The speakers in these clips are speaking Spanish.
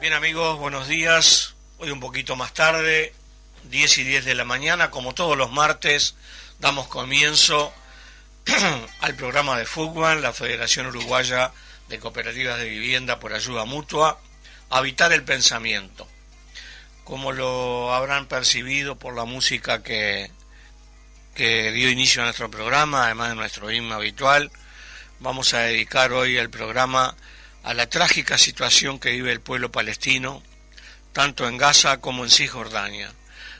Bien amigos, buenos días. Hoy un poquito más tarde, 10:10 de la mañana, como todos los martes, damos comienzo al programa de FUCBAN, la Federación Uruguaya de Cooperativas de Vivienda por Ayuda Mutua, Habitar el Pensamiento. Como lo habrán percibido por la música que dio inicio a nuestro programa, además de nuestro himno habitual, vamos a dedicar hoy el programa a la trágica situación que vive el pueblo palestino, tanto en Gaza como en Cisjordania.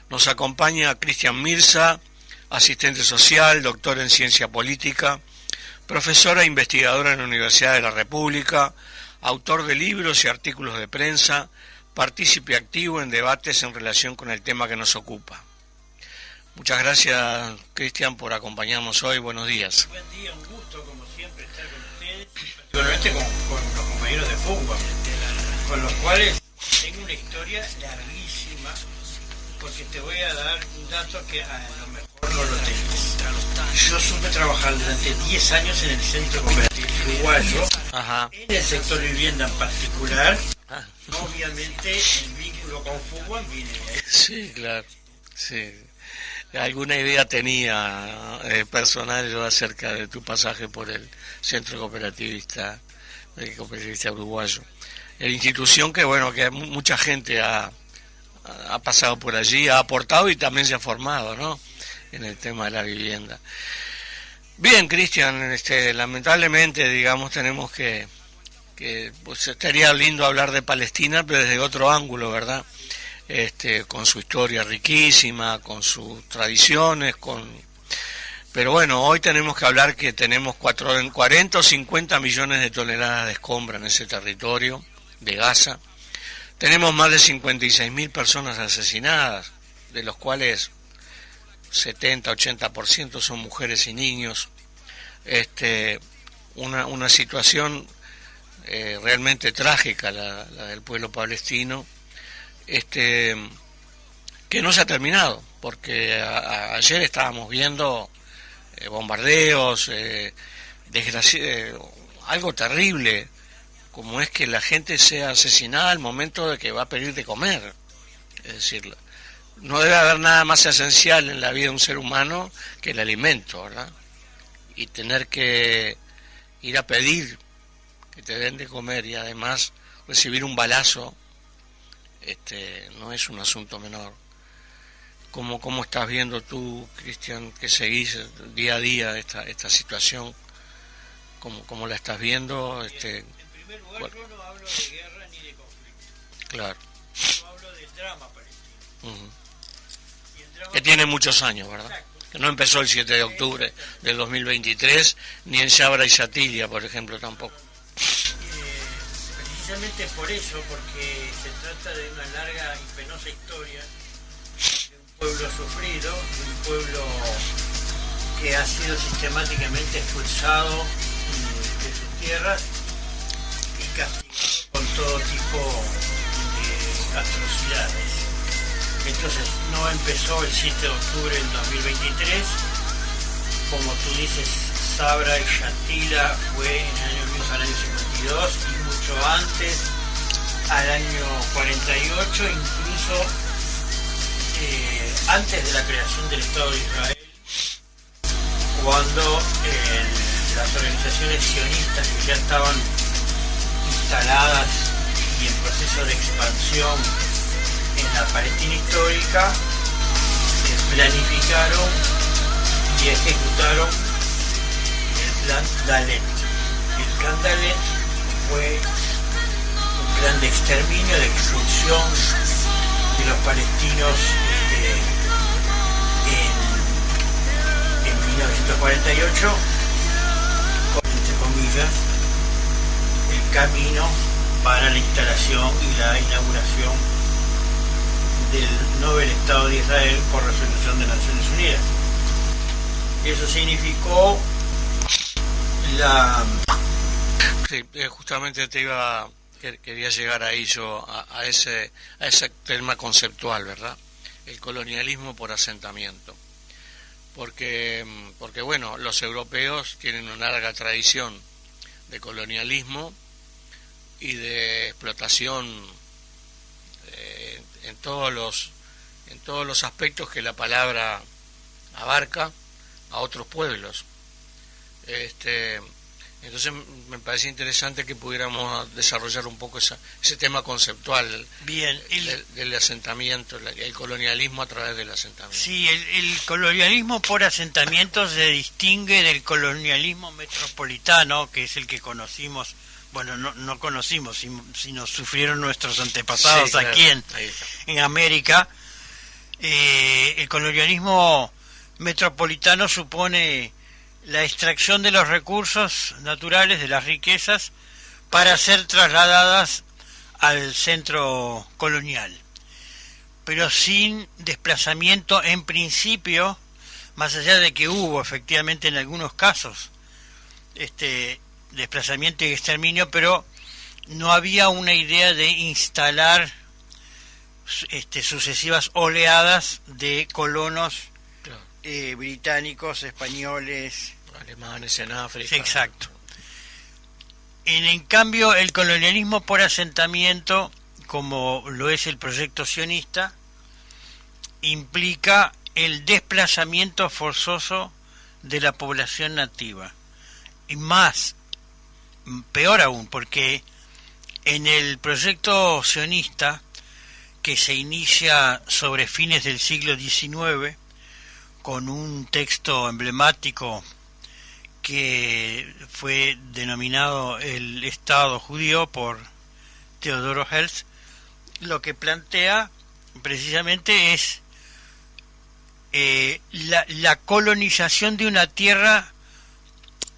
Nos acompaña Cristian Mirza, asistente social, doctor en ciencia política, profesora e investigadora en la Universidad de la República, autor de libros y artículos de prensa, partícipe activo en debates en relación con el tema que nos ocupa. Muchas gracias, Cristian, por acompañarnos hoy. Buenos días. Buen día, un gusto, como siempre, estar con ustedes, particularmente con los compañeros de fútbol, con los cuales tengo una historia larguísima, porque te voy a dar un dato que a lo mejor no lo tenés. Yo supe trabajar durante 10 años en el Centro Cooperativo Uruguayo, en el sector vivienda en particular. Obviamente el vínculo con fútbol viene de ahí. Sí, claro, sí. Alguna idea tenía personal yo acerca de tu pasaje por el Centro Cooperativista Uruguayo. La institución que, bueno, que mucha gente ha pasado por allí, ha aportado y también se ha formado, ¿no?, en el tema de la vivienda. Bien, Cristian, lamentablemente, digamos, tenemos que pues estaría lindo hablar de Palestina, pero desde otro ángulo, ¿verdad? Con su historia riquísima, con sus tradiciones, pero bueno, hoy tenemos que hablar que tenemos 40 o 50 millones de toneladas de escombro en ese territorio de Gaza. Tenemos más de 56.000 personas asesinadas, de los cuales 70-80% son mujeres y niños. Una situación realmente trágica la del pueblo palestino, que no se ha terminado, porque ayer estábamos viendo bombardeos, algo terrible, como es que la gente sea asesinada al momento de que va a pedir de comer. Es decir, no debe haber nada más esencial en la vida de un ser humano que el alimento, ¿verdad? Y tener que ir a pedir que te den de comer y además recibir un balazo, no es un asunto menor. ¿Cómo estás viendo tú, Cristian, que seguís día a día esta situación? ¿Cómo la estás viendo? En primer lugar, yo no hablo de guerra ni de conflicto. Claro. Yo hablo del drama palestino. Y el drama que tiene muchos años, ¿verdad? Exacto. Que no empezó el 7 de octubre del 2023, ni en Sabra y Satilia, por ejemplo, tampoco. Precisamente por eso, porque se trata de una larga y penosa historia de un pueblo sufrido, de un pueblo que ha sido sistemáticamente expulsado de sus tierras y castigado con todo tipo de atrocidades. Entonces no empezó el 7 de octubre del 2023, como tú dices, Sabra y Shatila fue en el año 52 y mucho antes, al año 48, incluso antes de la creación del Estado de Israel, cuando las organizaciones sionistas que ya estaban instaladas y en proceso de expansión en la Palestina histórica, planificaron y ejecutaron el plan Dalet. El plan Dalet fue un plan de exterminio, de expulsión de los palestinos en 1948, entre comillas, el camino para la instalación y la inauguración del Nobel Estado de Israel por resolución de Naciones Unidas. Eso significó Sí, justamente quería llegar ahí yo a ese tema conceptual, ¿verdad? El colonialismo por asentamiento. Porque bueno, los europeos tienen una larga tradición de colonialismo y de explotación en todos los aspectos que la palabra abarca a otros pueblos. Entonces me parece interesante que pudiéramos desarrollar un poco ese tema conceptual. Bien, del asentamiento, el colonialismo a través del asentamiento. Sí, el colonialismo por asentamiento se distingue del colonialismo metropolitano, que es el que conocimos, bueno, no conocimos, sino sufrieron nuestros antepasados, sí, claro, aquí en América. El colonialismo metropolitano supone la extracción de los recursos naturales, de las riquezas, para ser trasladadas al centro colonial, pero sin desplazamiento en principio, más allá de que hubo efectivamente en algunos casos desplazamiento y exterminio, pero no había una idea de instalar sucesivas oleadas de colonos, claro, británicos, españoles, alemanes en África. Exacto. En cambio, el colonialismo por asentamiento, como lo es el proyecto sionista, implica el desplazamiento forzoso de la población nativa. Y más, peor aún, porque en el proyecto sionista, que se inicia sobre fines del siglo XIX, con un texto emblemático que fue denominado el Estado judío por Teodoro Herzl, lo que plantea precisamente es la colonización de una tierra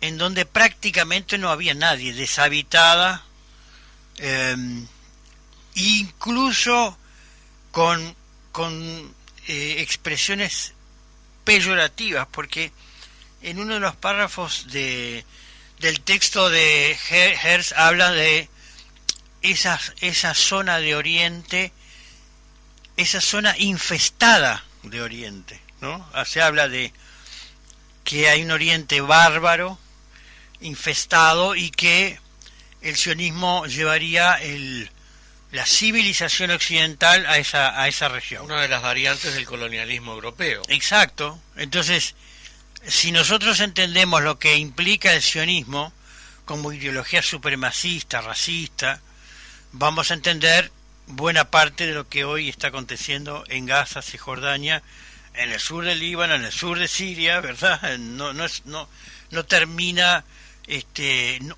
en donde prácticamente no había nadie, deshabitada, incluso con expresiones peyorativas, porque en uno de los párrafos del texto de Herzl habla de esa zona de Oriente, esa zona infestada de Oriente, ¿no? Se habla de que hay un Oriente bárbaro, infestado, y que el sionismo llevaría la civilización occidental a esa región. Una de las variantes del colonialismo europeo. Exacto. Entonces, si nosotros entendemos lo que implica el sionismo como ideología supremacista, racista, vamos a entender buena parte de lo que hoy está aconteciendo en Gaza, Cisjordania, en el sur del Líbano, en el sur de Siria, ¿verdad? No termina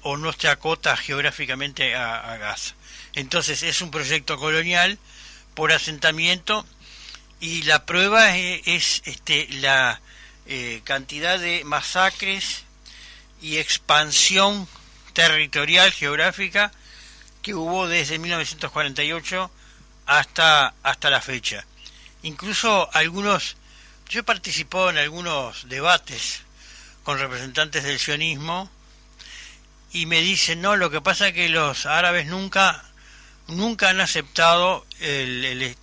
o no se acota geográficamente a Gaza. Entonces es un proyecto colonial por asentamiento, y la prueba es la cantidad de masacres y expansión territorial geográfica que hubo desde 1948 hasta la fecha. Incluso yo he participado en algunos debates con representantes del sionismo y me dicen, no, lo que pasa es que los árabes nunca han aceptado el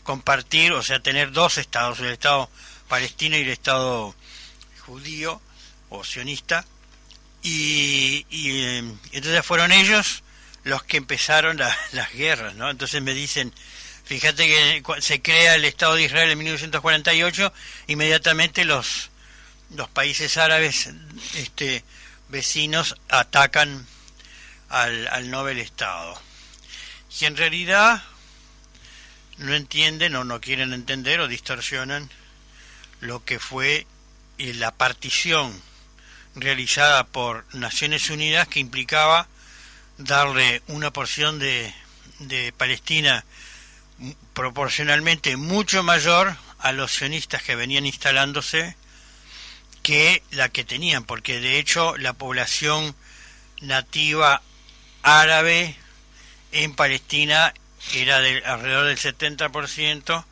compartir, o sea, tener dos estados, el Estado palestino y el Estado judío o sionista, y entonces fueron ellos los que empezaron las guerras, ¿no? Entonces me dicen, fíjate que se crea el Estado de Israel en 1948, inmediatamente los países árabes vecinos atacan al Nobel Estado. Y en realidad no entienden o no quieren entender o distorsionan lo que fue la partición realizada por Naciones Unidas, que implicaba darle una porción de Palestina proporcionalmente mucho mayor a los sionistas que venían instalándose que la que tenían, porque de hecho la población nativa árabe en Palestina era alrededor del 70%,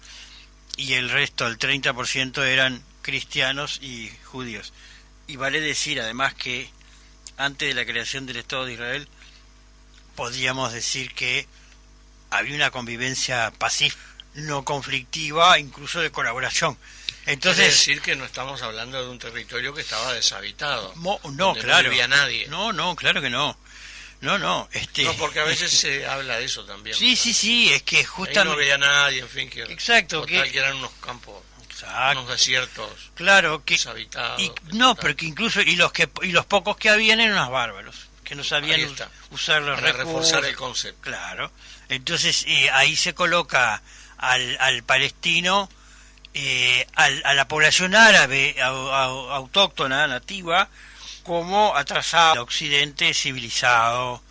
y el resto, el 30%, eran cristianos y judíos. Y vale decir además que antes de la creación del Estado de Israel podríamos decir que había una convivencia pacífica, no conflictiva, incluso de colaboración. Entonces, es decir, que no estamos hablando de un territorio que estaba deshabitado, no, claro, no vivía nadie. No, claro que no. No, No, porque a veces se habla de eso también. Sí, es que Ahí justamente... no veía a nadie, en fin, que Exacto, que eran unos campos, Exacto. unos desiertos Claro, que... deshabitados. pero que incluso... Y los pocos que habían eran unos bárbaros, que no sabían usar los para recursos. reforzar el concepto. Claro. Entonces ahí se coloca al palestino, a la población árabe autóctona, nativa, como atrasado, el occidente civilizado,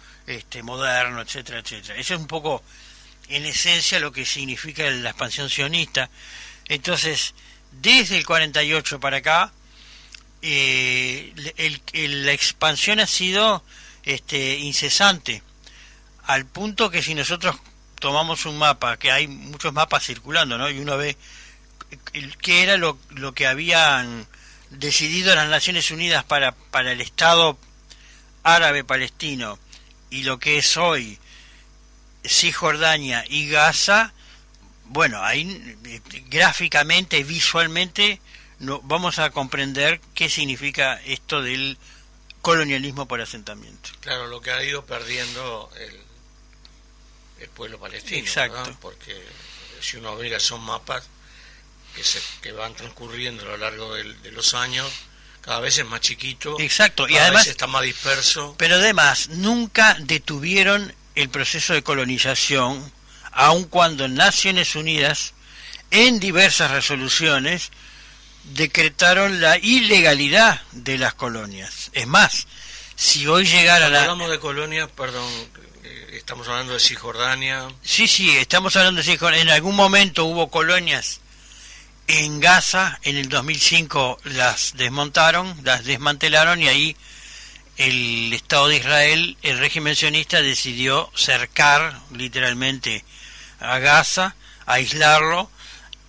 moderno, etcétera, etcétera. Eso es un poco, en esencia, lo que significa la expansión sionista. Entonces, desde el 48 para acá, la expansión ha sido incesante, al punto que si nosotros tomamos un mapa, que hay muchos mapas circulando, ¿no? Y uno ve qué era lo que habían decidido las Naciones Unidas para el Estado árabe palestino y lo que es hoy Cisjordania y Gaza. Bueno, ahí gráficamente, visualmente, vamos a comprender qué significa esto del colonialismo por asentamiento. Claro, lo que ha ido perdiendo el pueblo palestino. Exacto. ¿verdad? Porque si uno mira esos mapas que van transcurriendo a lo largo de los años, cada vez es más chiquito. Exacto, y cada además vez está más disperso. Pero además nunca detuvieron el proceso de colonización, aun cuando Naciones Unidas en diversas resoluciones decretaron la ilegalidad de las colonias. Es más, si hoy llegara Cuando hablamos de colonias, perdón, estamos hablando de Cisjordania. Sí, estamos hablando de Cisjordania. En algún momento hubo colonias en Gaza, en el 2005 las desmantelaron, y ahí el Estado de Israel, el régimen sionista, decidió cercar literalmente a Gaza, aislarlo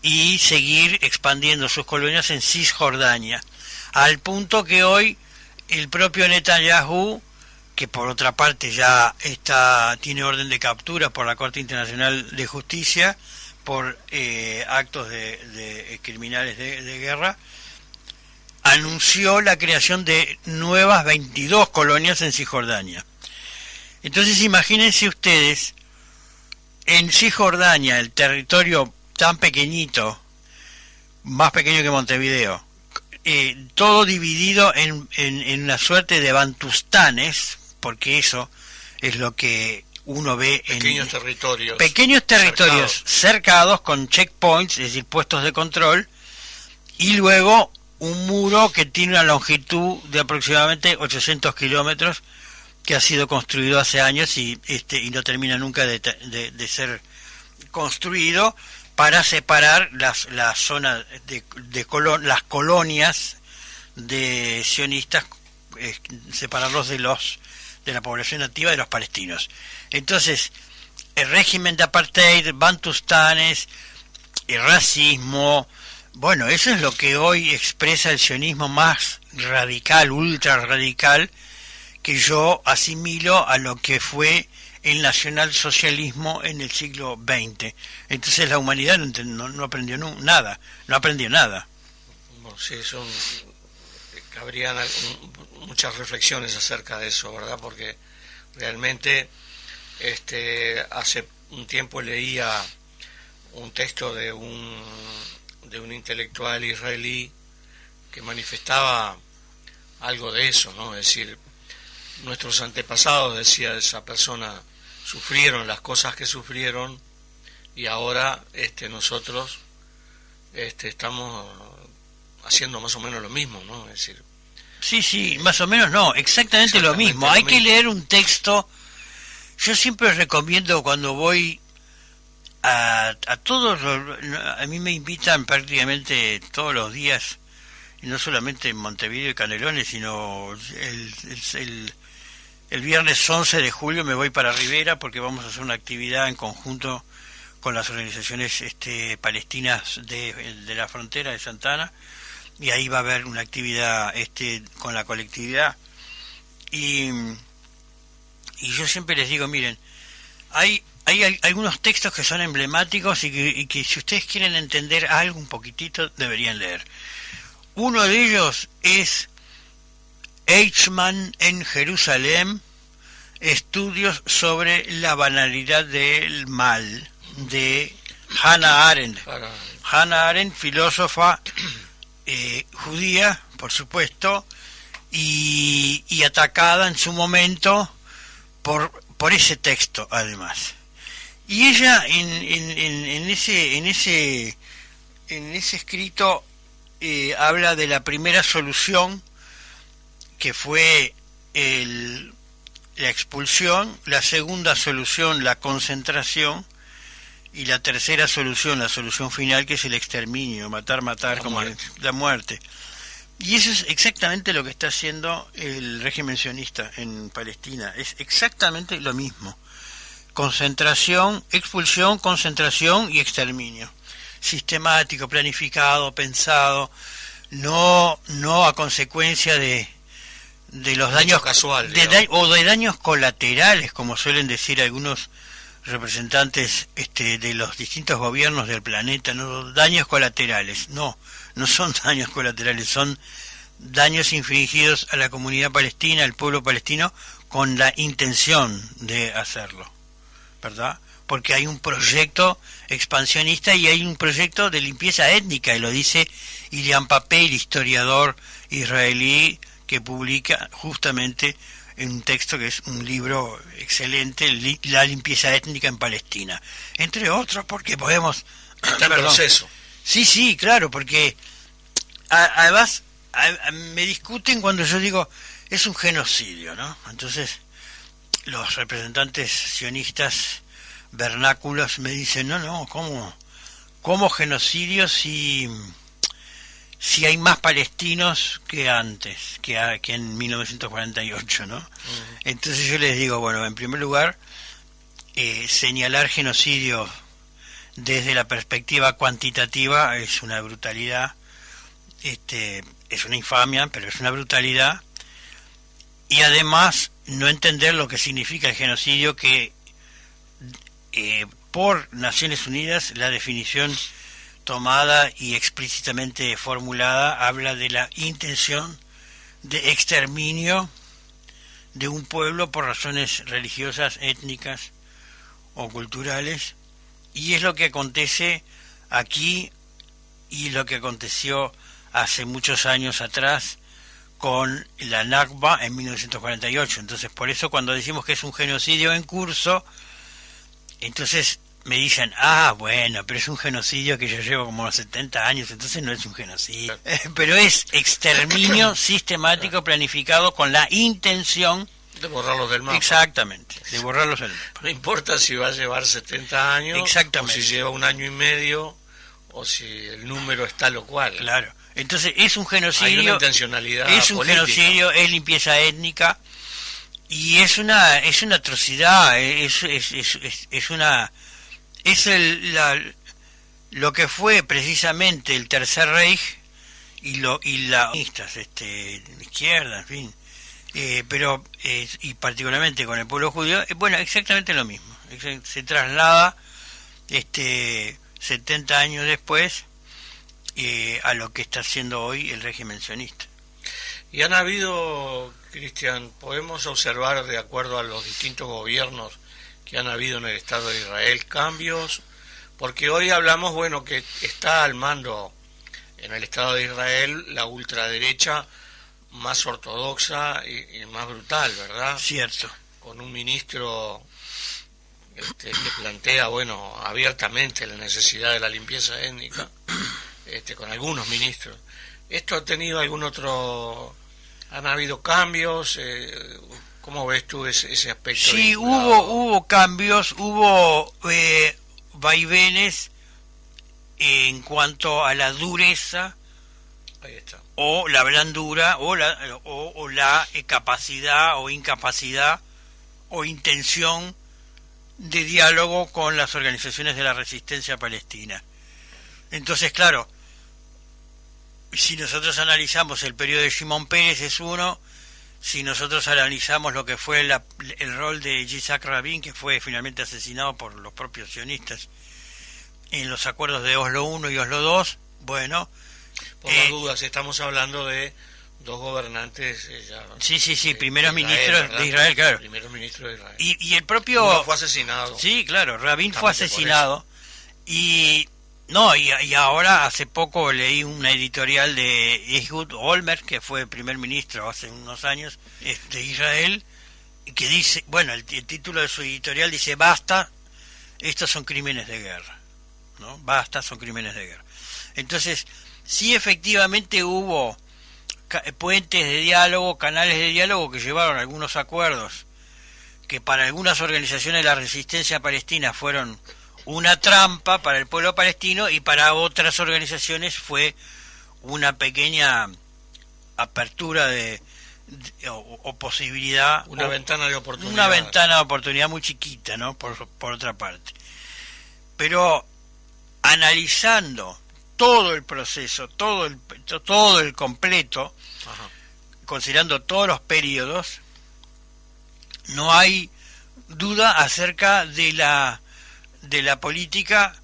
y seguir expandiendo sus colonias en Cisjordania, al punto que hoy el propio Netanyahu, que por otra parte ya tiene orden de captura por la Corte Internacional de Justicia por actos de criminales de guerra, anunció la creación de nuevas 22 colonias en Cisjordania. Entonces imagínense ustedes, en Cisjordania, el territorio tan pequeñito, más pequeño que Montevideo, todo dividido en una suerte de bantustanes, porque eso es lo que uno ve pequeños territorios cercados con checkpoints, es decir, puestos de control, y luego un muro que tiene una longitud de aproximadamente 800 kilómetros, que ha sido construido hace años y no termina nunca de ser construido, para separar la zona las colonias de sionistas, separarlos de la población nativa, de los palestinos. Entonces, el régimen de apartheid, bantustanes, el racismo, bueno, eso es lo que hoy expresa el sionismo más radical, ultra radical, que yo asimilo a lo que fue el nacionalsocialismo en el siglo XX. Entonces la humanidad no aprendió nada, no aprendió nada. Bueno, sí, cabrían muchas reflexiones acerca de eso, ¿verdad? Porque realmente hace un tiempo leía un texto de un intelectual israelí que manifestaba algo de eso, ¿no? Es decir, nuestros antepasados, decía esa persona, sufrieron las cosas que sufrieron, y ahora nosotros estamos haciendo más o menos lo mismo, ¿no? Es decir, sí, más o menos no, exactamente lo mismo. Hay que leer un texto. Yo siempre recomiendo, cuando voy a todos, a mí me invitan prácticamente todos los días, y no solamente en Montevideo y Canelones, sino el viernes 11 de julio me voy para Rivera, porque vamos a hacer una actividad en conjunto con las organizaciones palestinas de la frontera de Santana, y ahí va a haber una actividad con la colectividad, y yo siempre les digo, miren, hay algunos textos que son emblemáticos y que si ustedes quieren entender algo un poquitito deberían leer. Uno de ellos es Eichmann en Jerusalén, Estudios sobre la banalidad del mal, de Hannah Arendt. Hannah Arendt, filósofa judía, por supuesto, y atacada en su momento por ese texto, además. Y ella en ese escrito habla de la primera solución, que fue la expulsión, la segunda solución, la concentración, y la tercera solución, la solución final, que es el exterminio, matar, como la muerte. Y eso es exactamente lo que está haciendo el régimen sionista en Palestina. Es exactamente lo mismo. Concentración, expulsión, concentración y exterminio. Sistemático, planificado, pensado, no a consecuencia de los daños casual, o de daños colaterales, como suelen decir algunos representantes de los distintos gobiernos del planeta. No, daños colaterales, no son daños colaterales, son daños infligidos a la comunidad palestina, al pueblo palestino, con la intención de hacerlo, ¿verdad? Porque hay un proyecto expansionista y hay un proyecto de limpieza étnica, y lo dice Ilian Papel, historiador israelí, que publica justamente en un texto que es un libro excelente, La limpieza étnica en Palestina, entre otros, porque podemos... Está en proceso. Sí, claro, porque además me discuten cuando yo digo es un genocidio, ¿no? Entonces los representantes sionistas vernáculos me dicen, no, ¿cómo genocidio si hay más palestinos que antes, que en 1948, ¿no? Uh-huh. Entonces yo les digo, bueno, en primer lugar, señalar genocidio desde la perspectiva cuantitativa es una brutalidad, es una infamia, pero es una brutalidad, y además no entender lo que significa el genocidio, que por Naciones Unidas la definición tomada y explícitamente formulada habla de la intención de exterminio de un pueblo por razones religiosas, étnicas o culturales, y es lo que acontece aquí y lo que aconteció hace muchos años atrás con la Nakba en 1948. Entonces, por eso cuando decimos que es un genocidio en curso, entonces me dicen, bueno, pero es un genocidio que yo llevo como 70 años, entonces no es un genocidio. Pero es exterminio sistemático, planificado, con la intención de borrarlos del mapa. Exactamente, de borrarlos del mapa. No importa si va a llevar 70 años, exactamente, o si lleva 1 año y medio, o si el número está lo cual. Claro, entonces es un genocidio. Hay una intencionalidad es un política. Genocidio, es limpieza étnica, y es una atrocidad, lo que fue precisamente el Tercer Reich y la izquierda, en fin, pero y particularmente con el pueblo judío, bueno, exactamente lo mismo. Se traslada 70 años después a lo que está haciendo hoy el régimen sionista. Y han habido, Cristian, podemos observar, de acuerdo a los distintos gobiernos que han habido en el Estado de Israel, cambios, porque hoy hablamos, bueno, que está al mando en el Estado de Israel la ultraderecha más ortodoxa y más brutal, ¿verdad? Cierto. Con un ministro que plantea, bueno, abiertamente la necesidad de la limpieza étnica, con algunos ministros. ¿Esto ha tenido algún otro... ¿Han habido cambios? ¿Cómo ves tú ese aspecto? Sí, hubo cambios, hubo vaivenes en cuanto a la dureza. Ahí está. O la blandura, o la capacidad o incapacidad o intención de diálogo con las organizaciones de la resistencia palestina. Entonces, claro, si nosotros analizamos el periodo de Shimon Peres es uno, si nosotros analizamos lo que fue el rol de Yitzhak Rabin, que fue finalmente asesinado por los propios sionistas en los acuerdos de Oslo I y Oslo II, bueno... Por las dudas, estamos hablando de dos gobernantes ya, Sí, primeros de Israel, ministros ¿verdad? de Israel, claro. Primeros ministros de Israel. Y el propio... Uno fue asesinado. Sí, claro, Rabin fue Justamente por asesinado. Y no, y ahora hace poco leí una editorial de Ehud Olmert, que fue primer ministro hace unos años de Israel, que dice, bueno, el título de su editorial dice: basta, estos son crímenes de guerra, ¿no? Basta, son crímenes de guerra. Entonces, sí, efectivamente hubo puentes de diálogo, canales de diálogo que llevaron a algunos acuerdos que para algunas organizaciones de la resistencia palestina fueron una trampa para el pueblo palestino, y para otras organizaciones fue una pequeña apertura o posibilidad, una ventana de oportunidad. Una ventana de oportunidad muy chiquita, ¿no? Por otra parte. Pero analizando todo el proceso, todo el completo, Ajá. considerando todos los periodos, no hay duda acerca de la política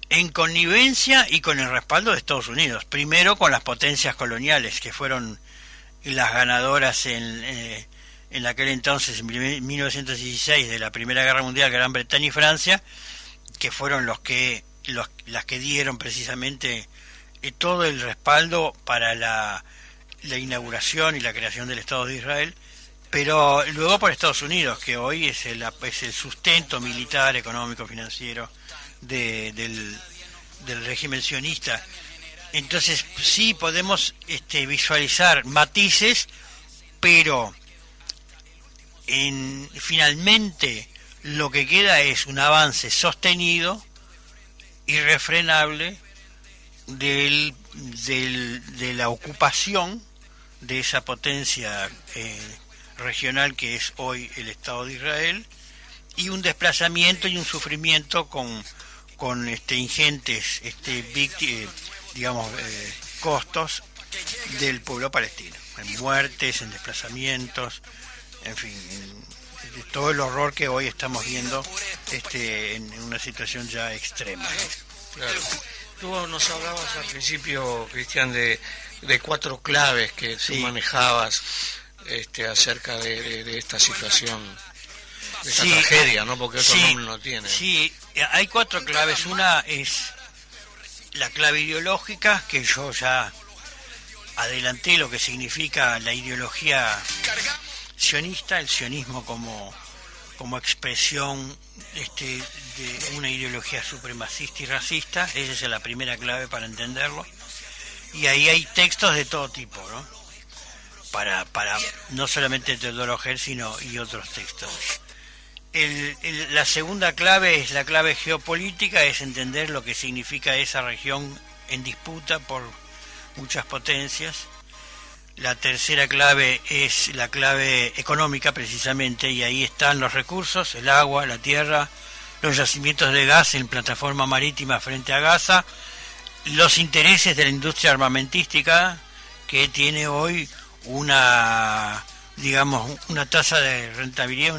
en connivencia y con el respaldo de Estados Unidos. Primero con las potencias coloniales, que fueron las ganadoras en aquel entonces, en 1916, de la Primera Guerra Mundial, Gran Bretaña y Francia, que fueron las que dieron precisamente todo el respaldo para la inauguración y la creación del Estado de Israel. Pero luego por Estados Unidos, que hoy es el sustento militar, económico, financiero del régimen sionista. Entonces sí podemos visualizar matices, pero finalmente lo que queda es un avance sostenido, irrefrenable, de la ocupación de esa potencia regional que es hoy el Estado de Israel, y un desplazamiento y un sufrimiento con ingentes costos del pueblo palestino, en muertes, en desplazamientos, en fin, de todo el horror que hoy estamos viendo en una situación ya extrema, ¿no? Claro. Tú nos hablabas al principio, Cristian, de 4 claves que tú manejabas acerca de esta situación, de esta tragedia, ¿no? Porque otro nombre no tiene. Sí, hay 4 claves. Una es la clave ideológica, que yo ya adelanté lo que significa la ideología sionista, el sionismo como expresión de una ideología supremacista y racista. Esa es la primera clave para entenderlo. Y ahí hay textos de todo tipo, ¿no? Para no solamente Teodoro Herzl, y otros textos. La segunda clave es la clave geopolítica, es entender lo que significa esa región en disputa por muchas potencias. La tercera clave es la clave económica, precisamente, y ahí están los recursos: el agua, la tierra, los yacimientos de gas en plataforma marítima frente a Gaza, los intereses de la industria armamentística, que tiene hoy una tasa de rentabilidad,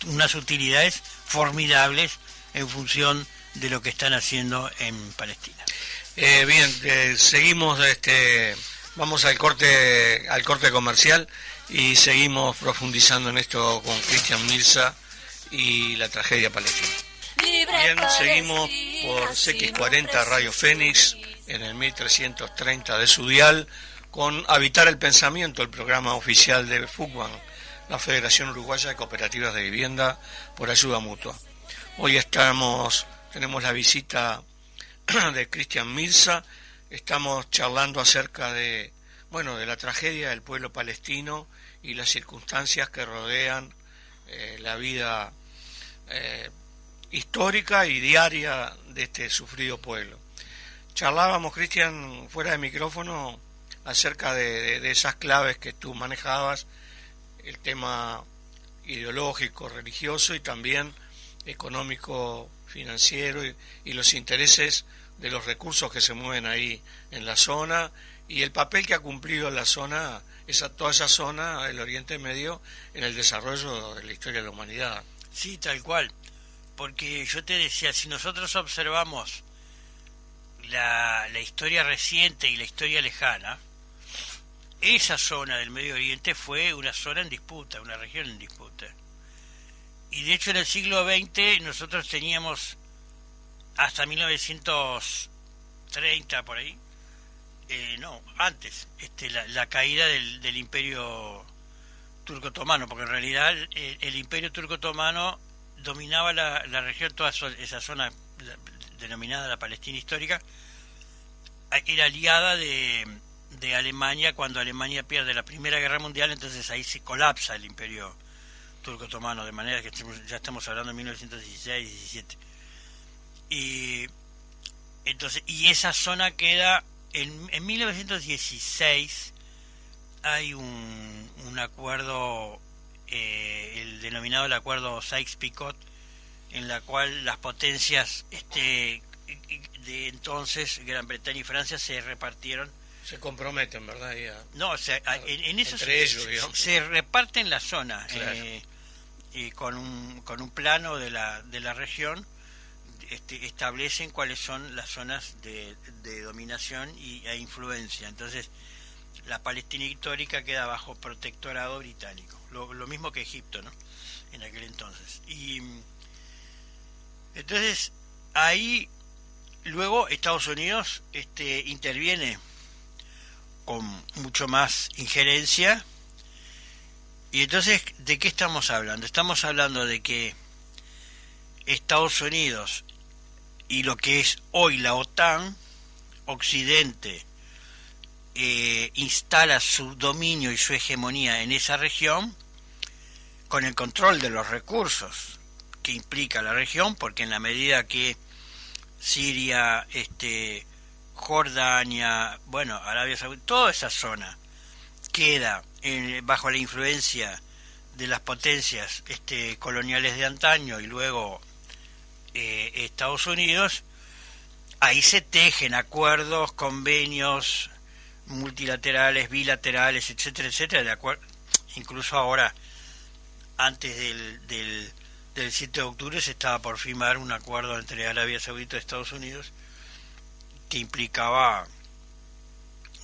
unas utilidades formidables en función de lo que están haciendo en Palestina. Bien, seguimos, vamos al corte comercial y seguimos profundizando en esto con Cristian Mirza y la tragedia palestina. Bien, seguimos por CX40 Radio Fénix en el 1330 de su dial, con Habitar el Pensamiento, el programa oficial de FUCBAN, la Federación Uruguaya de Cooperativas de Vivienda por Ayuda Mutua. Hoy tenemos la visita de Cristian Mirza. Estamos charlando acerca de la tragedia del pueblo palestino y las circunstancias que rodean la vida histórica y diaria de este sufrido pueblo. Charlábamos, Cristian, fuera de micrófono, acerca de esas claves que tú manejabas, el tema ideológico, religioso y también económico, financiero, y los intereses de los recursos que se mueven ahí en la zona, y el papel que ha cumplido la zona, toda esa zona del Oriente Medio, en el desarrollo de la historia de la humanidad. Sí, tal cual, porque yo te decía, si nosotros observamos la historia reciente y la historia lejana, esa zona del Medio Oriente fue una zona en disputa, una región en disputa. Y de hecho en el siglo XX nosotros teníamos hasta 1930 por ahí, no, antes, la caída del Imperio Turco-Otomano, porque en realidad el Imperio Turco-Otomano dominaba la región, toda esa zona denominada la Palestina histórica, era aliada de Alemania. Cuando Alemania pierde la Primera Guerra Mundial, entonces ahí se colapsa el Imperio Turco-Otomano, de manera que ya estamos hablando de 1916-17. Y entonces, y esa zona queda en 1916. Hay un acuerdo, el denominado el acuerdo Sykes-Picot, en la cual las potencias de entonces, Gran Bretaña y Francia, se repartieron. Se comprometen, ¿verdad? No, o sea, en eso entre ellos, digamos. Se reparten la zona, claro. Con un plano de la región, establecen cuáles son las zonas de dominación e influencia. Entonces, la Palestina histórica queda bajo protectorado británico, lo mismo que Egipto, ¿no? En aquel entonces. Y entonces ahí luego Estados Unidos interviene con mucho más injerencia. Y entonces, ¿de qué estamos hablando? Estamos hablando de que Estados Unidos y lo que es hoy la OTAN, Occidente, instala su dominio y su hegemonía en esa región con el control de los recursos que implica la región, porque en la medida que Siria, Jordania, bueno, Arabia Saudita, toda esa zona queda bajo la influencia de las potencias coloniales de antaño y luego Estados Unidos, ahí se tejen acuerdos, convenios multilaterales, bilaterales, etcétera, etcétera, de acuerdo. Incluso ahora, antes del 7 de octubre, se estaba por firmar un acuerdo entre Arabia Saudita y Estados Unidos que implicaba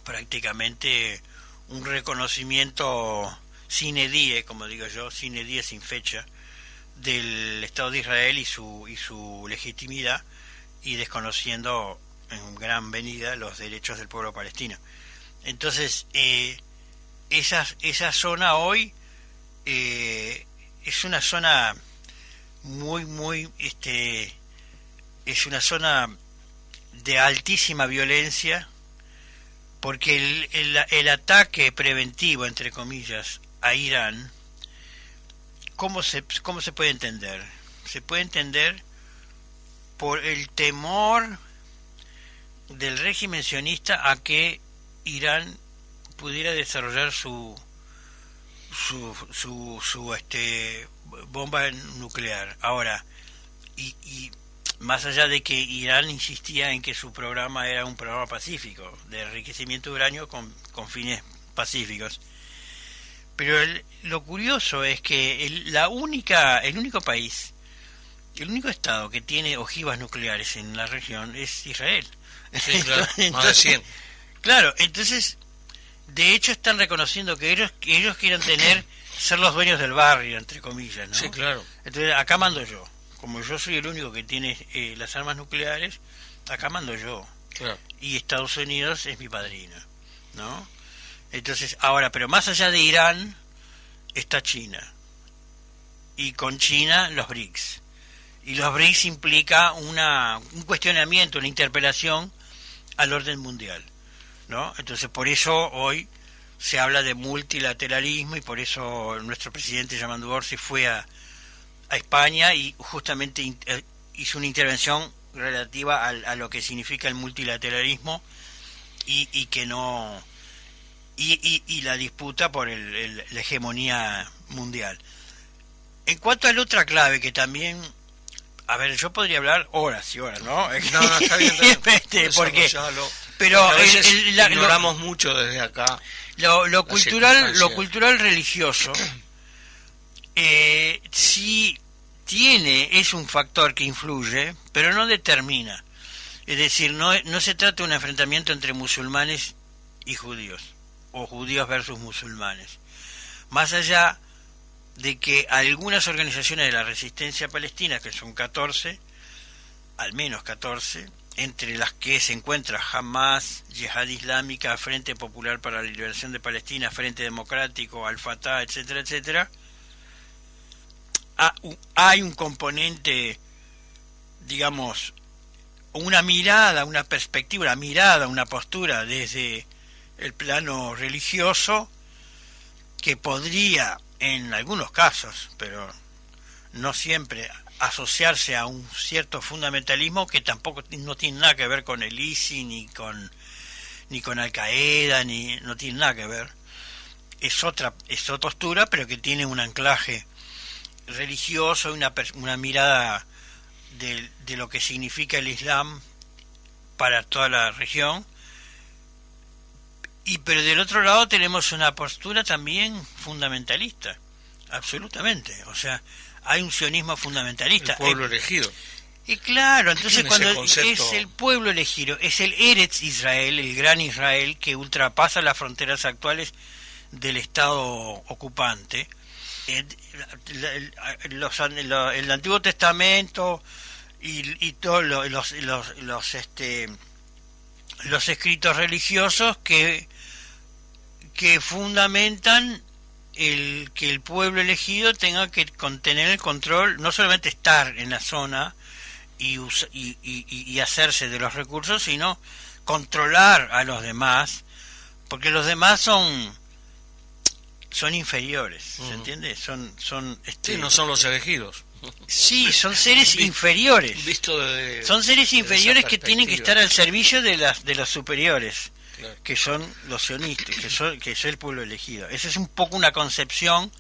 prácticamente un reconocimiento sine die, como digo yo, sine die, sin fecha, del Estado de Israel y su legitimidad, y desconociendo en gran medida los derechos del pueblo palestino. Entonces, esa zona hoy es una zona muy es una zona de altísima violencia, porque el ataque preventivo, entre comillas, a Irán, ¿cómo se puede entender? Se puede entender por el temor del régimen sionista a que Irán pudiera desarrollar su bomba nuclear. Ahora, y más allá de que Irán insistía en que su programa era un programa pacífico, de enriquecimiento de uranio con fines pacíficos. Pero lo curioso es que el único país, el único estado que tiene ojivas nucleares en la región es Israel. Sí, claro, más de 100. Claro, entonces, de hecho están reconociendo que ellos quieren ser los dueños del barrio, entre comillas, ¿no? Sí, claro. Entonces, acá mando yo. Como yo soy el único que tiene las armas nucleares, acá mando yo. Claro. Y Estados Unidos es mi padrino, ¿no? Entonces, ahora, pero más allá de Irán está China. Y con China los BRICS. Y los BRICS implica un cuestionamiento, una interpelación al orden mundial, ¿no? Entonces, por eso hoy se habla de multilateralismo, y por eso nuestro presidente Yamandu Orsi fue a España y justamente hizo una intervención relativa a lo que significa el multilateralismo y que no y la disputa por la hegemonía mundial. En cuanto a la otra clave, que también, a ver, yo podría hablar horas y horas, ¿no? No, está bien. Porque pero a veces ignoramos mucho desde acá. Lo cultural religioso sí es un factor que influye, pero no determina. Es decir, no se trata de un enfrentamiento entre musulmanes y judíos, o judíos versus musulmanes. Más allá de que algunas organizaciones de la resistencia palestina, que son 14, al menos 14, entre las que se encuentra Hamas, Yihad Islámica, Frente Popular para la Liberación de Palestina, Frente Democrático, Al-Fatah, etcétera, etcétera, hay un componente, digamos, una mirada, una perspectiva, una mirada, una postura desde el plano religioso que podría, en algunos casos, pero no siempre, asociarse a un cierto fundamentalismo que tampoco no tiene nada que ver con el ISIS ni con Al Qaeda, no tiene nada que ver. Es otra postura, pero que tiene un anclaje religioso, una mirada de lo que significa el Islam para toda la región. Pero del otro lado tenemos una postura también fundamentalista, absolutamente. O sea, hay un sionismo fundamentalista. El pueblo elegido. Y claro, entonces cuando es concepto... el pueblo elegido, es el Eretz Israel, el gran Israel, que ultrapasa las fronteras actuales del Estado ocupante. El Antiguo Testamento y todos los escritos religiosos que fundamentan que el pueblo elegido tenga que tener el control, no solamente estar en la zona y hacerse de los recursos, sino controlar a los demás, porque los demás son inferiores, ¿se entiende? Sí, no son los elegidos. Sí, son seres inferiores. Son seres inferiores que tienen que estar al servicio de los superiores, claro, que son los sionistas, que es el pueblo elegido. Esa es un poco una concepción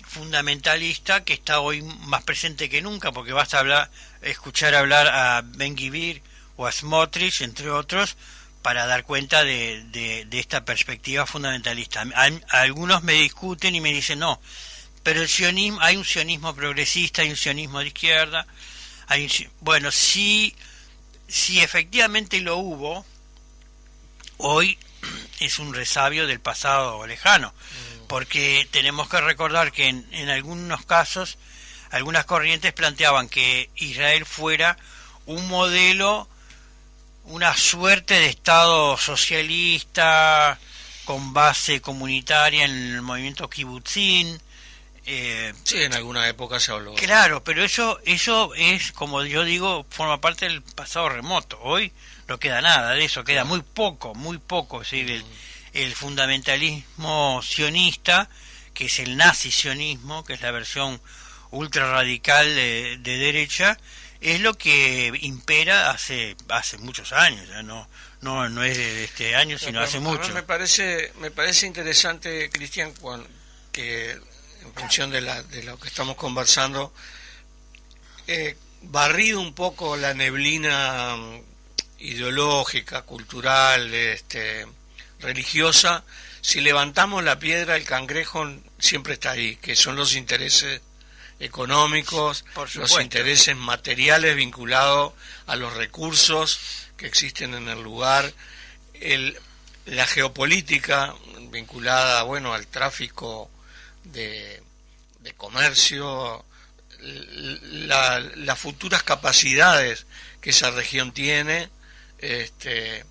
fundamentalista que está hoy más presente que nunca, porque basta escuchar hablar a Ben-Gvir o a Smotrich, entre otros, para dar cuenta de esta perspectiva fundamentalista. Algunos me discuten y me dicen, no, pero el sionismo, hay un sionismo progresista, hay un sionismo de izquierda. Bueno, si efectivamente lo hubo, hoy es un resabio del pasado lejano, porque tenemos que recordar que en algunos casos, algunas corrientes planteaban que Israel fuera un modelo, una suerte de Estado socialista con base comunitaria en el movimiento kibutzim. Sí, en alguna época se habló. Claro, pero eso es, como yo digo, forma parte del pasado remoto. Hoy no queda nada de eso, queda muy poco. ¿Sí? El fundamentalismo sionista, que es el nazi-sionismo, que es la versión ultra radical de derecha, es lo que impera hace muchos años. ¿Ya? No es de este año, sino hace mucho. Me parece interesante, Cristian, que en función de lo que estamos conversando, barrido un poco la neblina ideológica, cultural, religiosa, si levantamos la piedra, el cangrejo siempre está ahí, que son los intereses económicos, los intereses materiales vinculados a los recursos que existen en el lugar, la geopolítica vinculada, al tráfico de comercio, las futuras capacidades que esa región tiene, que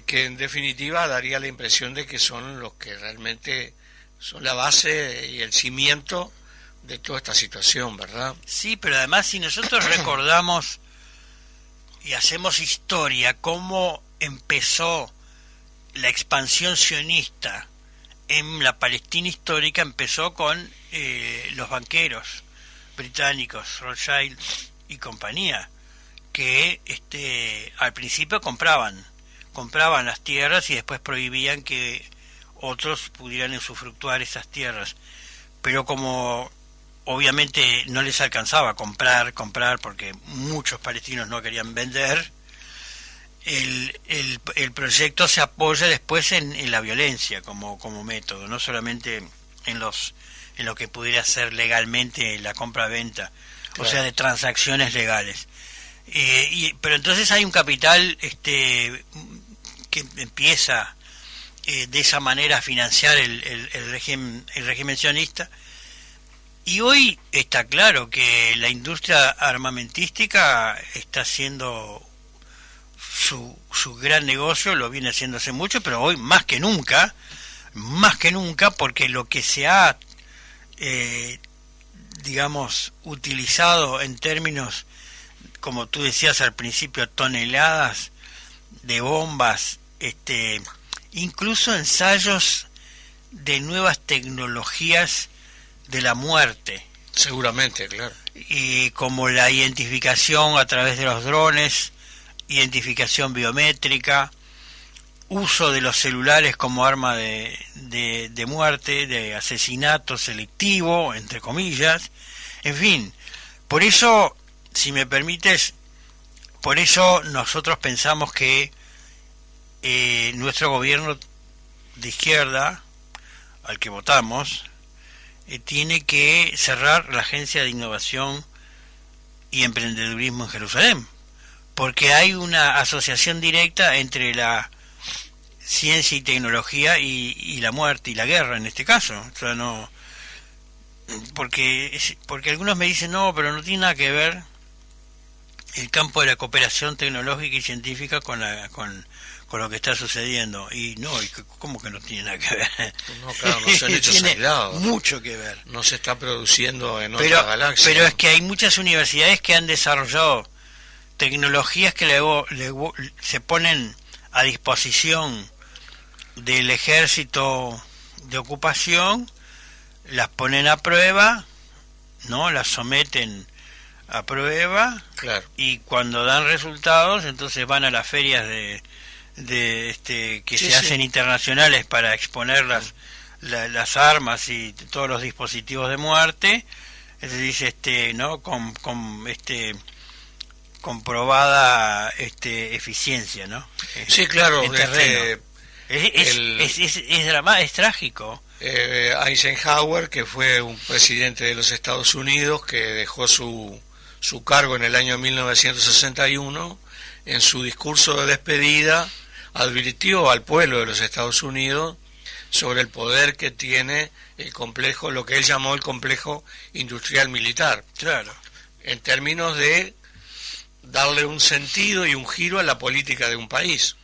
en definitiva daría la impresión de que son los que realmente son la base y el cimiento de toda esta situación, ¿verdad? Sí, pero además si nosotros recordamos y hacemos historia, cómo empezó la expansión sionista en la Palestina histórica, empezó con los banqueros británicos, Rothschild y compañía, que al principio compraban las tierras y después prohibían que otros pudieran usufructuar esas tierras, pero como obviamente no les alcanzaba a comprar porque muchos palestinos no querían vender, el proyecto se apoya después en la violencia como método, no solamente en lo que pudiera ser legalmente la compra-venta, claro, o sea, de transacciones legales. Pero entonces hay un capital que empieza de esa manera financiar el régimen sionista. Y hoy está claro que la industria armamentística está haciendo su gran negocio, lo viene haciendo hace mucho, pero hoy más que nunca, porque lo que se ha, digamos, utilizado en términos, como tú decías al principio, toneladas de bombas, incluso ensayos de nuevas tecnologías de la muerte. Seguramente, claro. Y como la identificación a través de los drones, identificación biométrica, uso de los celulares como arma de muerte, de asesinato selectivo, entre comillas. En fin, por eso, si me permites, por eso nosotros pensamos que nuestro gobierno de izquierda, al que votamos, tiene que cerrar la Agencia de Innovación y Emprendedurismo en Jerusalén, porque hay una asociación directa entre la ciencia y tecnología y la muerte y la guerra en este caso. O sea, no, porque algunos me dicen no, pero no tiene nada que ver el campo de la cooperación tecnológica y científica con lo que está sucediendo. Y no, ¿cómo que no tiene nada que ver? No, claro, no son hechos aislados. Mucho que ver. No se está produciendo en otra galaxia. Pero es que hay muchas universidades que han desarrollado tecnologías que luego se ponen a disposición del ejército de ocupación, las ponen a prueba, ¿no? Las someten a prueba, claro. Y cuando dan resultados, entonces van a las ferias que se hacen internacionales para exponer las armas y todos los dispositivos de muerte. Se dice ¿no? con comprobada eficiencia, ¿no? Sí, claro. Es trágico. Eisenhower, que fue un presidente de los Estados Unidos que dejó su cargo en el año 1961, en su discurso de despedida advirtió al pueblo de los Estados Unidos sobre el poder que tiene el complejo, lo que él llamó el complejo industrial militar. Claro. En términos de darle un sentido y un giro a la política de un país.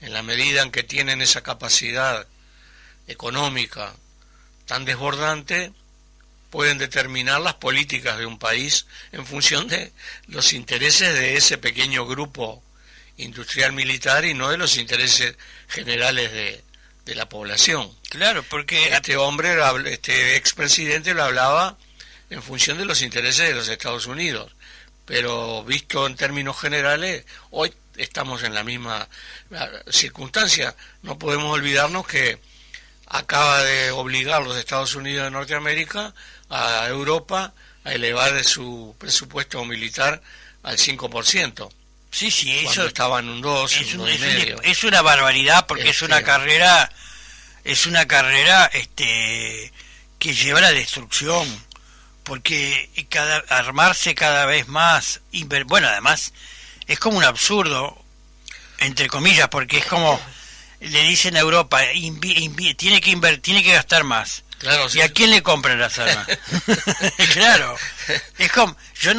En la medida en que tienen esa capacidad económica tan desbordante, pueden determinar las políticas de un país en función de los intereses de ese pequeño grupo industrial militar y no de los intereses generales de la población. Claro, porque este hombre, este expresidente, lo hablaba en función de los intereses de los Estados Unidos, pero visto en términos generales, hoy estamos en la misma circunstancia. No podemos olvidarnos que acaba de obligar los Estados Unidos de Norteamérica a Europa a elevar su presupuesto militar al 5%. Sí, Cuando eso estaba en un 2, un 2,5. Es una barbaridad porque es una carrera que lleva a la destrucción, porque armarse cada vez más, bueno, además es como un absurdo, entre comillas, porque es como le dicen a Europa, tiene que gastar más. Claro, ¿Y a quién le compran las armas? Claro. Es como, yo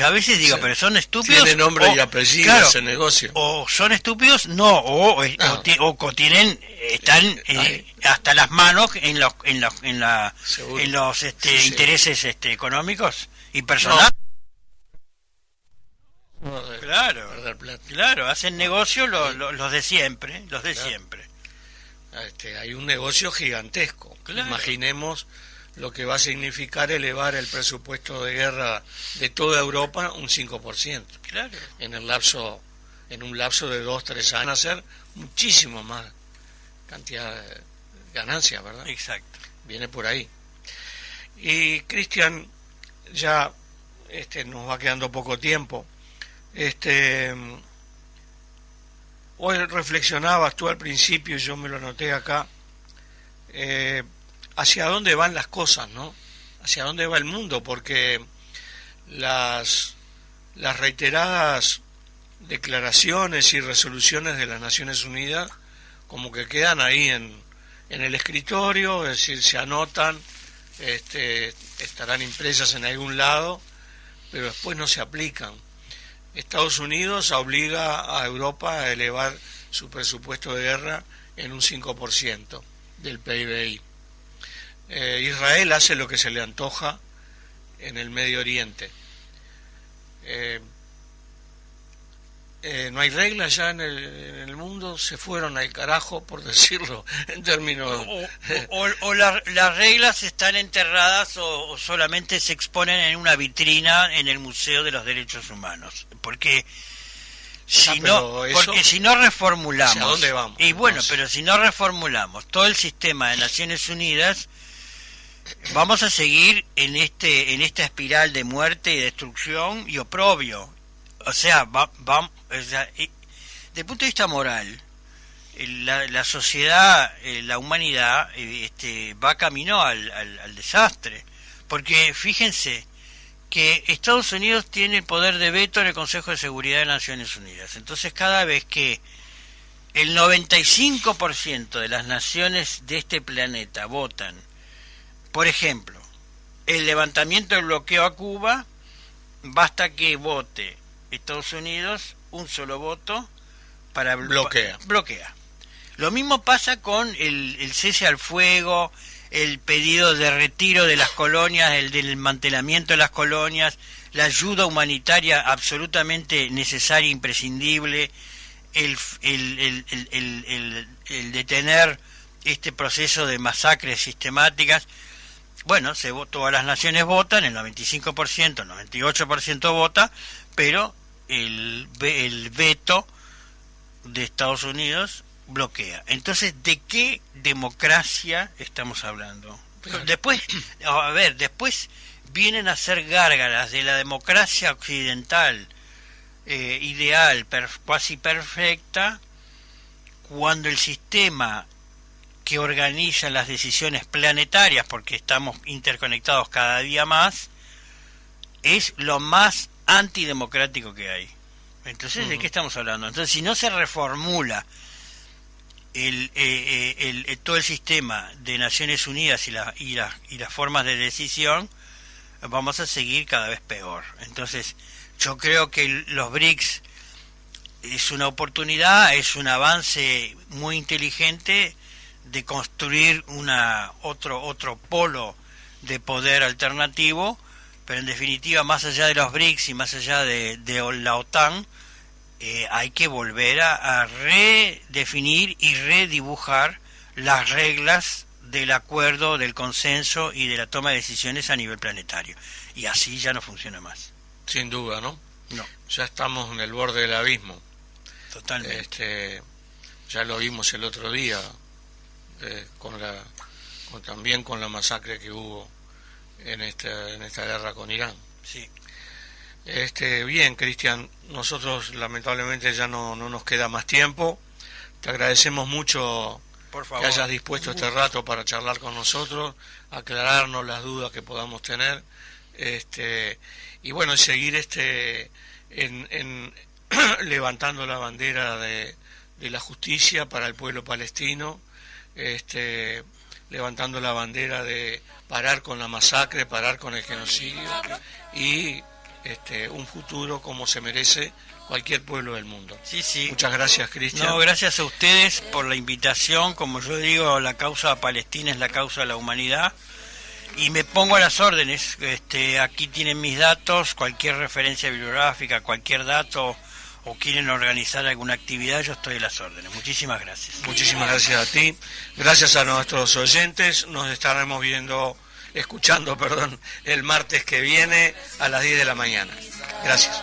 a veces digo, pero son estúpidos. Tiene nombre y apellido, claro, ese negocio. O son estúpidos, o tienen, están hasta las manos en los intereses intereses y personales. No, Claro, hacen negocio los de siempre, siempre. Hay un negocio gigantesco. Claro. Imaginemos lo que va a significar elevar el presupuesto de guerra de toda Europa un 5%. Claro. En un lapso de 2-3 años, hacer muchísimo más cantidad de ganancias, ¿verdad? Exacto. Viene por ahí. Y Cristian, ya nos va quedando poco tiempo. Hoy reflexionabas tú al principio, yo me lo anoté acá, hacia dónde van las cosas, ¿no? Hacia dónde va el mundo, porque las reiteradas declaraciones y resoluciones de las Naciones Unidas como que quedan ahí en el escritorio, es decir, se anotan, estarán impresas en algún lado, pero después no se aplican. Estados Unidos obliga a Europa a elevar su presupuesto de guerra en un 5% del PIB. Israel hace lo que se le antoja en el Medio Oriente. No hay reglas ya en el mundo, se fueron al carajo, por decirlo en términos... O las reglas están enterradas o solamente se exponen en una vitrina en el Museo de los Derechos Humanos. Porque si no reformulamos... ¿Hacia dónde vamos? Y bueno, pero si no reformulamos todo el sistema de Naciones Unidas, vamos a seguir en esta espiral de muerte y destrucción y oprobio. O sea, desde el punto de vista moral, la sociedad, la humanidad, va camino al desastre. Porque fíjense que Estados Unidos tiene el poder de veto en el Consejo de Seguridad de Naciones Unidas. Entonces, cada vez que el 95% de las naciones de este planeta votan, por ejemplo, el levantamiento del bloqueo a Cuba, basta que vote Estados Unidos un solo voto para bloquea. Lo mismo pasa con el cese al fuego, el pedido de retiro de las colonias, el del desmantelamiento de las colonias, la ayuda humanitaria absolutamente necesaria e imprescindible, el detener este proceso de masacres sistemáticas. Bueno, todas las naciones votan, el 95%, el 98% vota, pero el veto de Estados Unidos bloquea. Entonces, ¿de qué democracia estamos hablando? Después vienen a ser gárgaras de la democracia occidental ideal, casi perfecta, cuando el sistema que organiza las decisiones planetarias, porque estamos interconectados cada día más, es lo más antidemocrático que hay. Entonces, ¿de qué estamos hablando? Entonces, si no se reformula todo el sistema de Naciones Unidas y las formas de decisión, vamos a seguir cada vez peor. Entonces, yo creo que los BRICS es una oportunidad, es un avance muy inteligente de construir otro polo de poder alternativo, pero en definitiva, más allá de los BRICS y más allá de la OTAN, hay que volver a redefinir y redibujar las reglas del acuerdo, del consenso y de la toma de decisiones a nivel planetario. Y así ya no funciona más. Sin duda, ¿no? No. Ya estamos en el borde del abismo. Totalmente. Ya lo vimos el otro día, también con la masacre que hubo en esta guerra con Irán. Sí. Bien, Cristian, nosotros lamentablemente ya no nos queda más tiempo. Te agradecemos mucho, por favor, que hayas dispuesto este rato para charlar con nosotros, aclararnos las dudas que podamos tener, y bueno, seguir levantando la bandera de la justicia para el pueblo palestino, levantando la bandera de parar con la masacre, parar con el genocidio y un futuro como se merece cualquier pueblo del mundo. Sí. Muchas gracias, Cristian. No, gracias a ustedes por la invitación. Como yo digo, la causa palestina es la causa de la humanidad y me pongo a las órdenes. Aquí tienen mis datos, cualquier referencia bibliográfica, cualquier dato, o quieren organizar alguna actividad, yo estoy a las órdenes. Muchísimas gracias. Muchísimas gracias a ti. Gracias a nuestros oyentes. Nos estaremos escuchando, el martes que viene a las 10 de la mañana. Gracias.